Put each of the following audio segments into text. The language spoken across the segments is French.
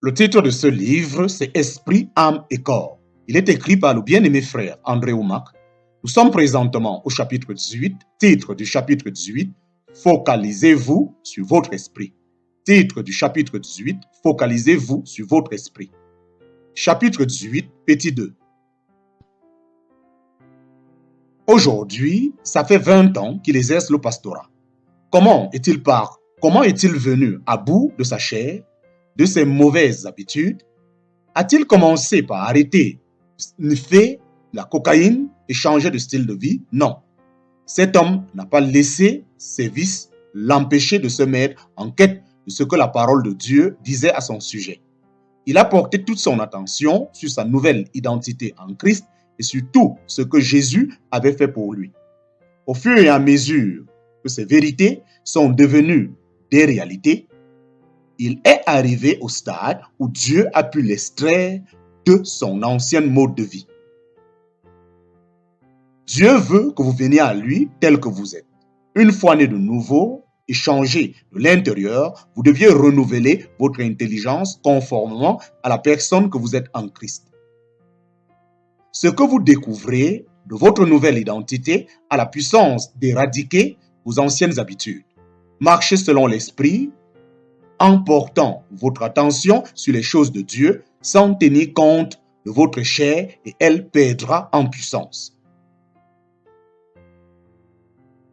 Le titre de ce livre, c'est Esprit, âme et corps. Il est écrit par le bien-aimé frère André Oumak. Nous sommes présentement au chapitre 18, titre du chapitre 18, Focalisez-vous sur votre esprit. Titre du chapitre 18, Focalisez-vous sur votre esprit. Chapitre 18, petit 2. Aujourd'hui, ça fait 20 ans qu'il exerce le pastorat. Comment est-il venu à bout de sa chair, de ses mauvaises habitudes? A-t-il commencé par arrêter, sniffer la cocaïne et changer de style de vie? Non. Cet homme n'a pas laissé ses vices l'empêcher de se mettre en quête de ce que la parole de Dieu disait à son sujet. Il a porté toute son attention sur sa nouvelle identité en Christ et sur tout ce que Jésus avait fait pour lui. Au fur et à mesure que ces vérités sont devenues des réalités, il est arrivé au stade où Dieu a pu l'extraire de son ancien mode de vie. Dieu veut que vous veniez à lui tel que vous êtes. Une fois né de nouveau et changé de l'intérieur, vous deviez renouveler votre intelligence conformément à la personne que vous êtes en Christ. Ce que vous découvrez de votre nouvelle identité a la puissance d'éradiquer vos anciennes habitudes. Marchez selon l'esprit en portant votre attention sur les choses de Dieu sans tenir compte de votre chair et elle perdra en puissance.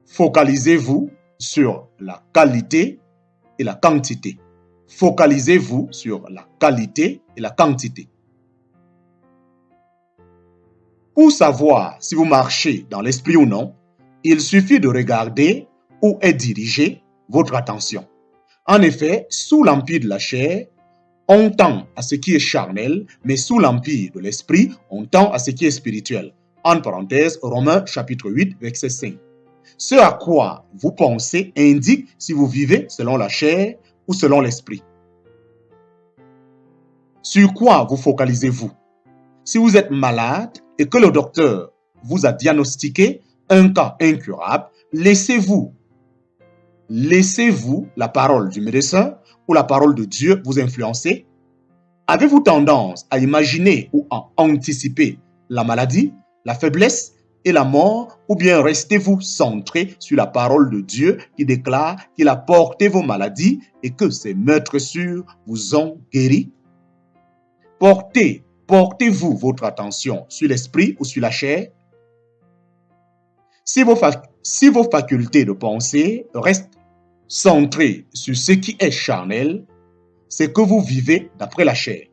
Focalisez-vous sur la qualité et la quantité. Focalisez-vous sur la qualité et la quantité. Pour savoir si vous marchez dans l'esprit ou non, il suffit de regarder où est dirigée votre attention. En effet, sous l'empire de la chair, on tend à ce qui est charnel, mais sous l'empire de l'esprit, on tend à ce qui est spirituel. En parenthèse, Romains chapitre 8, verset 5. Ce à quoi vous pensez indique si vous vivez selon la chair ou selon l'esprit. Sur quoi vous focalisez-vous? Si vous êtes malade et que le docteur vous a diagnostiqué un cas incurable, laissez-vous la parole du médecin ou la parole de Dieu vous influencer? Avez-vous tendance à imaginer ou à anticiper la maladie, la faiblesse et la mort, ou bien restez-vous centré sur la parole de Dieu qui déclare qu'il a porté vos maladies et que ses meurtrissures vous ont guéri? Portez-vous votre attention sur l'esprit ou sur la chair? Si vos facultés de pensée restent centrées sur ce qui est charnel, c'est que vous vivez d'après la chair.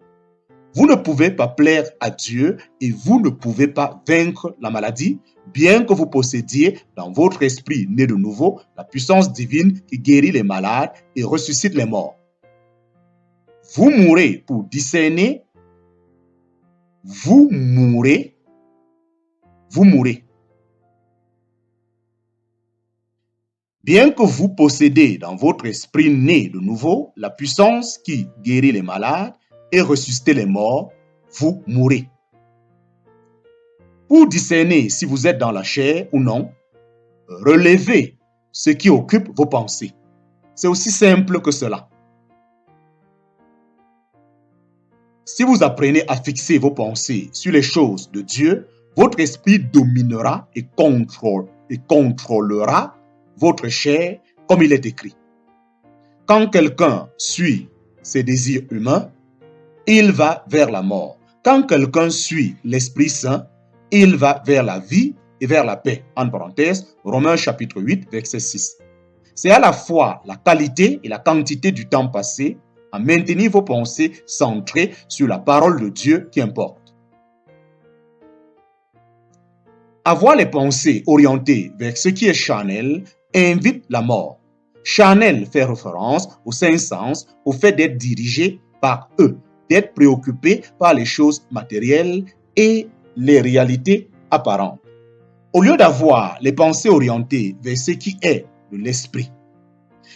Vous ne pouvez pas plaire à Dieu et vous ne pouvez pas vaincre la maladie, bien que vous possédiez dans votre esprit né de nouveau la puissance divine qui guérit les malades et ressuscite les morts. Vous mourrez pour discerner. Vous mourrez. Bien que vous possédez dans votre esprit né de nouveau la puissance qui guérit les malades et ressuscite les morts, vous mourrez. Pour discerner si vous êtes dans la chair ou non, relevez ce qui occupe vos pensées. C'est aussi simple que cela. Si vous apprenez à fixer vos pensées sur les choses de Dieu, votre esprit dominera et contrôlera votre chair comme il est écrit. Quand quelqu'un suit ses désirs humains, il va vers la mort. Quand quelqu'un suit l'Esprit Saint, il va vers la vie et vers la paix. En parenthèse, Romains chapitre 8, verset 6. C'est à la fois la qualité et la quantité du temps passé à maintenir vos pensées centrées sur la parole de Dieu qui importe. Avoir les pensées orientées vers ce qui est charnel invite la mort. Charnel fait référence aux cinq sens, au fait d'être dirigé par eux, d'être préoccupé par les choses matérielles et les réalités apparentes. Au lieu d'avoir les pensées orientées vers ce qui est de l'esprit,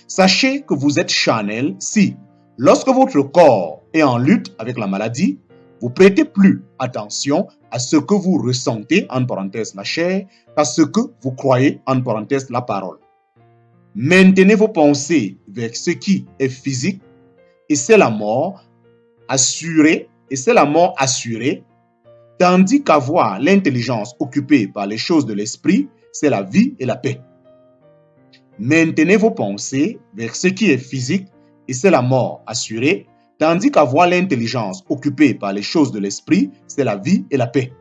sachez que vous êtes charnel si, lorsque votre corps est en lutte avec la maladie, vous prêtez plus attention à ce que vous ressentez, en parenthèse la chair, qu'à ce que vous croyez, en parenthèse la parole. Maintenez vos pensées vers ce qui est physique et c'est la mort assurée, et c'est la mort assurée, tandis qu'avoir l'intelligence occupée par les choses de l'esprit, c'est la vie et la paix. Maintenez vos pensées vers ce qui est physique, et c'est la mort assurée, tandis qu'avoir l'intelligence occupée par les choses de l'esprit, c'est la vie et la paix.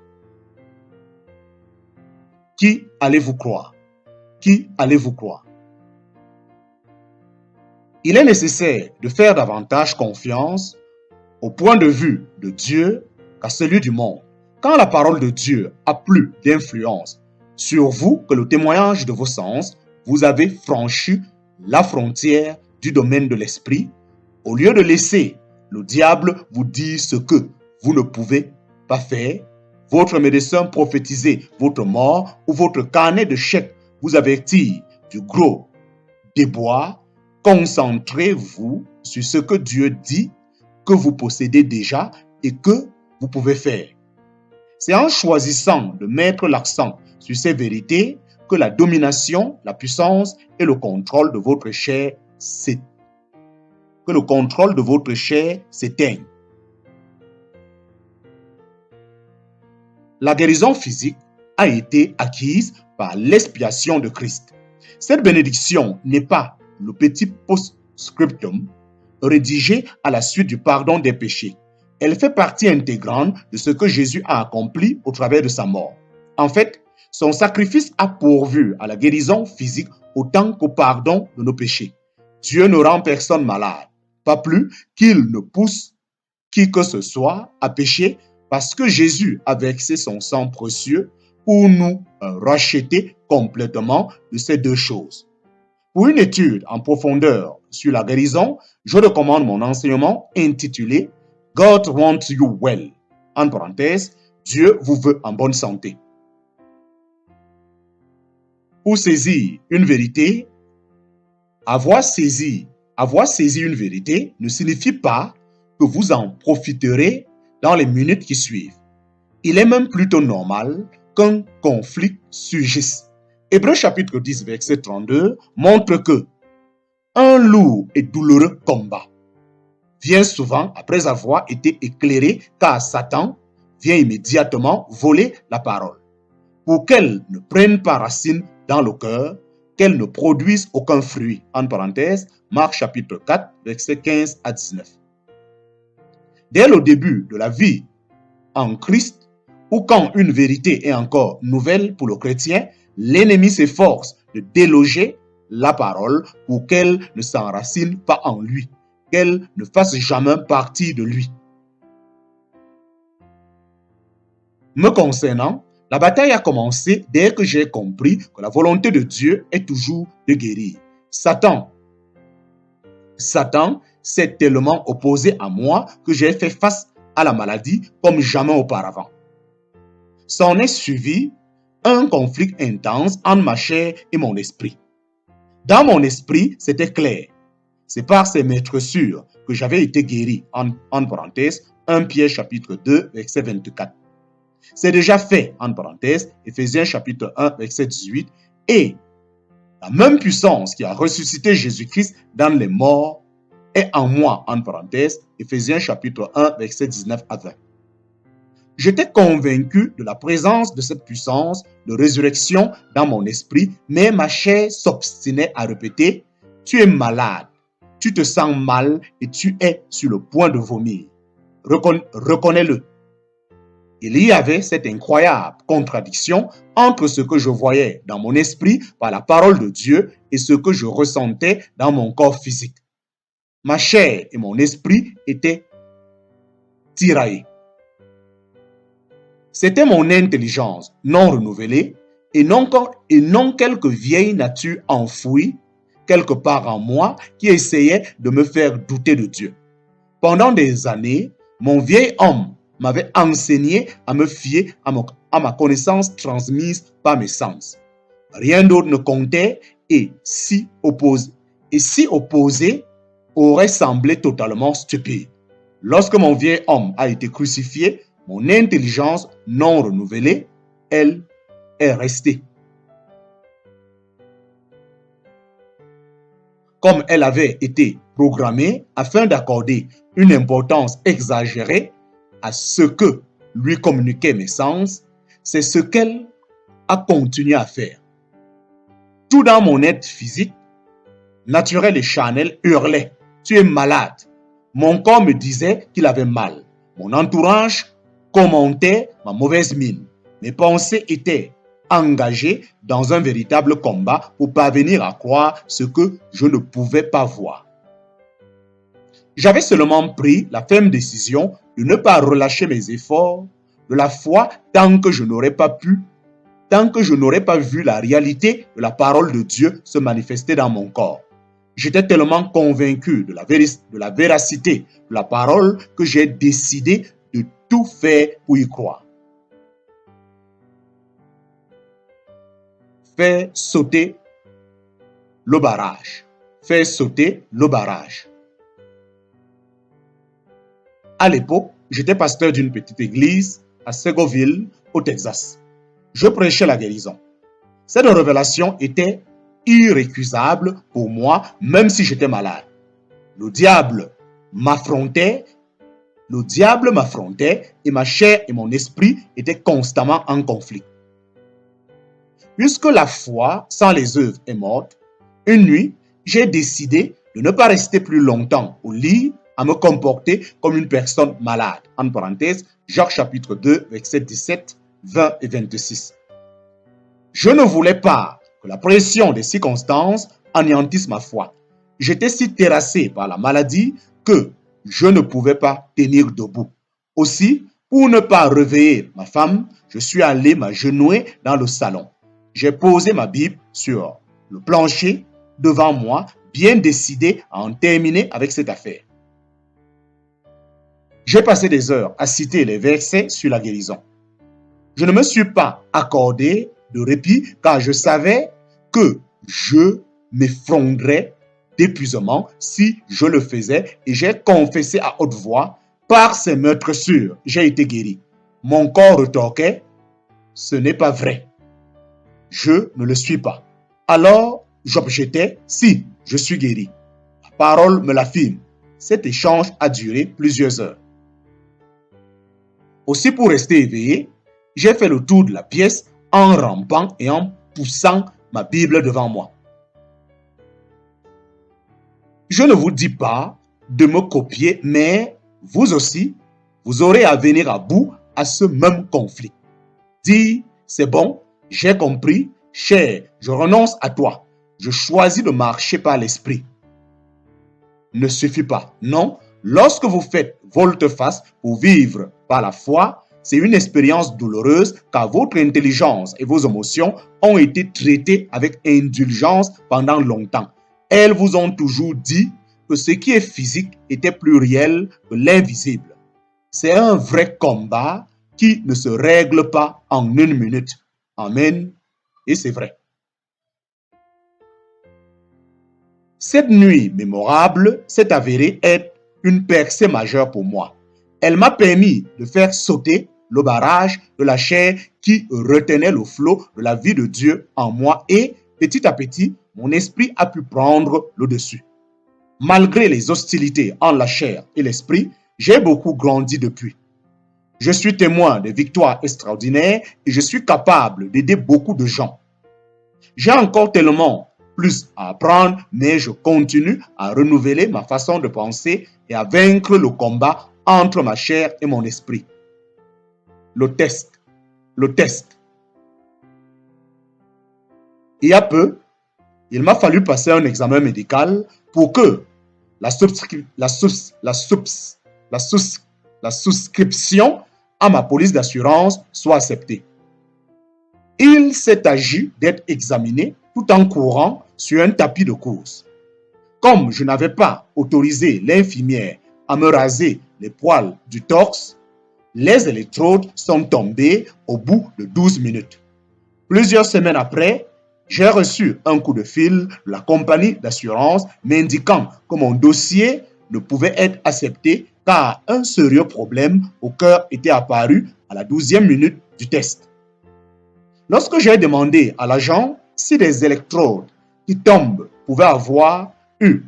Qui allez-vous croire? Qui allez-vous croire? Il est nécessaire de faire davantage confiance au point de vue de Dieu qu'à celui du monde. Quand la parole de Dieu a plus d'influence sur vous que le témoignage de vos sens, vous avez franchi la frontière du domaine de l'esprit, au lieu de laisser le diable vous dire ce que vous ne pouvez pas faire, votre médecin prophétiser votre mort ou votre carnet de chèques vous avertir du gros déboire. Concentrez-vous sur ce que Dieu dit que vous possédez déjà et que vous pouvez faire. C'est en choisissant de mettre l'accent sur ces vérités que la domination, la puissance et le contrôle de votre chair s'éteignent. La guérison physique a été acquise par l'expiation de Christ. Cette bénédiction n'est pas le petit post-scriptum rédigé à la suite du pardon des péchés. Elle fait partie intégrante de ce que Jésus a accompli au travers de sa mort. En fait, son sacrifice a pourvu à la guérison physique autant qu'au pardon de nos péchés. Dieu ne rend personne malade, pas plus qu'il ne pousse qui que ce soit à pécher, parce que Jésus a versé son sang précieux pour nous racheter complètement de ces deux choses. Pour une étude en profondeur sur la guérison, je recommande mon enseignement intitulé « God wants you well ». En parenthèse, Dieu vous veut en bonne santé. Pour saisir une vérité, avoir saisi une vérité ne signifie pas que vous en profiterez dans les minutes qui suivent. Il est même plutôt normal qu'un conflit surgisse. Hébreux chapitre 10, verset 32 montre que un lourd et douloureux combat vient souvent après avoir été éclairé, car Satan vient immédiatement voler la parole. Pour qu'elle ne prenne pas racine dans le cœur, qu'elle ne produise aucun fruit. En parenthèse, Marc chapitre 4, verset 15 à 19. Dès le début de la vie en Christ, ou quand une vérité est encore nouvelle pour le chrétien, l'ennemi s'efforce de déloger la parole pour qu'elle ne s'enracine pas en lui, qu'elle ne fasse jamais partie de lui. Me concernant, la bataille a commencé dès que j'ai compris que la volonté de Dieu est toujours de guérir. Satan s'est tellement opposé à moi que j'ai fait face à la maladie comme jamais auparavant. S'en est suivi un conflit intense entre ma chair et mon esprit. Dans mon esprit, c'était clair. C'est par ces maîtres-sûrs que j'avais été guéri. En parenthèse, 1 Pierre chapitre 2, verset 24. C'est déjà fait, en parenthèse, Éphésiens chapitre 1, verset 18. Et la même puissance qui a ressuscité Jésus-Christ dans les morts est en moi, en parenthèse, Éphésiens chapitre 1, verset 19 à 20. J'étais convaincu de la présence de cette puissance de résurrection dans mon esprit, mais ma chair s'obstinait à répéter « Tu es malade, tu te sens mal et tu es sur le point de vomir. Reconnais-le. » Il y avait cette incroyable contradiction entre ce que je voyais dans mon esprit par la parole de Dieu et ce que je ressentais dans mon corps physique. Ma chair et mon esprit étaient tiraillés. C'était mon intelligence non renouvelée et non quelque vieille nature enfouie quelque part en moi qui essayait de me faire douter de Dieu. Pendant des années, mon vieil homme m'avait enseigné à me fier à ma connaissance transmise par mes sens. Rien d'autre ne comptait et s'y opposer aurait semblé totalement stupide. Lorsque mon vieil homme a été crucifié, mon intelligence non renouvelée, elle, est restée. Comme elle avait été programmé afin d'accorder une importance exagérée à ce que lui communiquaient mes sens, c'est ce qu'elle a continué à faire. Tout dans mon être physique, naturel et charnel hurlait « Tu es malade ». Mon corps me disait qu'il avait mal. Mon entourage commentait ma mauvaise mine. Mes pensées étaient engagées dans un véritable combat pour parvenir à croire ce que je ne pouvais pas voir. J'avais seulement pris la ferme décision de ne pas relâcher mes efforts de la foi tant que je n'aurais pas vu la réalité de la parole de Dieu se manifester dans mon corps. J'étais tellement convaincu de la véracité de la parole que j'ai décidé de tout faire pour y croire. Faire sauter le barrage. Faire sauter le barrage. À l'époque, j'étais pasteur d'une petite église à Segoville, au Texas. Je prêchais la guérison. Cette révélation était irrécusable pour moi, même si j'étais malade. Le diable m'affrontait et ma chair et mon esprit étaient constamment en conflit. Puisque la foi sans les œuvres est morte, une nuit, j'ai décidé de ne pas rester plus longtemps au lit à me comporter comme une personne malade. En parenthèse, Jacques chapitre 2, versets 17, 20 et 26. Je ne voulais pas que la pression des circonstances anéantisse ma foi. J'étais si terrassé par la maladie que je ne pouvais pas tenir debout. Aussi, pour ne pas réveiller ma femme, je suis allé m'agenouiller dans le salon. J'ai posé ma Bible sur le plancher devant moi, bien décidé à en terminer avec cette affaire. J'ai passé des heures à citer les versets sur la guérison. Je ne me suis pas accordé de répit car je savais que je m'effondrerais d'épuisement si je le faisais et j'ai confessé à haute voix, par ces meurtrissures, j'ai été guéri. Mon corps retorquait, ce n'est pas vrai. Je ne le suis pas. Alors, j'objectais, si, je suis guéri. La parole me l'affirme. Cet échange a duré plusieurs heures. Aussi, pour rester éveillé, j'ai fait le tour de la pièce en rampant et en poussant ma Bible devant moi. Je ne vous dis pas de me copier, mais vous aussi, vous aurez à venir à bout à ce même conflit. Dis, c'est bon, j'ai compris, cher, je renonce à toi. Je choisis de marcher par l'esprit. Ne suffit pas, non. Lorsque vous faites volte-face pour vivre par la foi, c'est une expérience douloureuse car votre intelligence et vos émotions ont été traitées avec indulgence pendant longtemps. Elles vous ont toujours dit que ce qui est physique était plus réel que l'invisible. C'est un vrai combat qui ne se règle pas en une minute. Amen. Et c'est vrai. Cette nuit mémorable s'est avérée être une percée majeure pour moi. Elle m'a permis de faire sauter le barrage de la chair qui retenait le flot de la vie de Dieu en moi et, petit à petit, mon esprit a pu prendre le dessus. Malgré les hostilités entre la chair et l'esprit, j'ai beaucoup grandi depuis. Je suis témoin de victoires extraordinaires et je suis capable d'aider beaucoup de gens. J'ai encore tellement plus à apprendre, mais je continue à renouveler ma façon de penser et à vaincre le combat entre ma chair et mon esprit. Le test. Il y a peu, il m'a fallu passer un examen médical pour que la souscription à ma police d'assurance soit acceptée. Il s'est agi d'être examiné tout en courant sur un tapis de course. Comme je n'avais pas autorisé l'infirmière à me raser les poils du torse, les électrodes sont tombées au bout de 12 minutes. Plusieurs semaines après, j'ai reçu un coup de fil de la compagnie d'assurance m'indiquant que mon dossier ne pouvait être accepté car un sérieux problème au cœur était apparu à la 12e minute du test. Lorsque j'ai demandé à l'agent si des électrodes qui tombent pouvaient avoir eu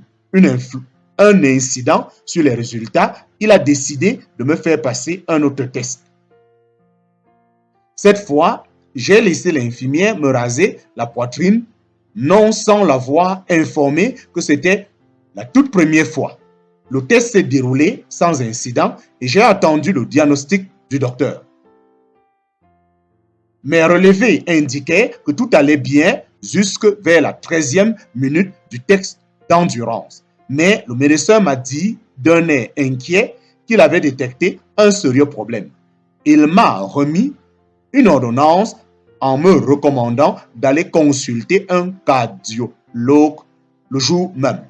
un incident sur les résultats, il a décidé de me faire passer un autre test. Cette fois, j'ai laissé l'infirmière me raser la poitrine, non sans l'avoir informé que c'était la toute première fois. Le test s'est déroulé sans incident et j'ai attendu le diagnostic du docteur. Mes relevés indiquaient que tout allait bien jusque vers la 13e minute du test d'endurance. Mais le médecin m'a dit d'un air inquiet qu'il avait détecté un sérieux problème. Il m'a remis une ordonnance en me recommandant d'aller consulter un cardiologue le jour même.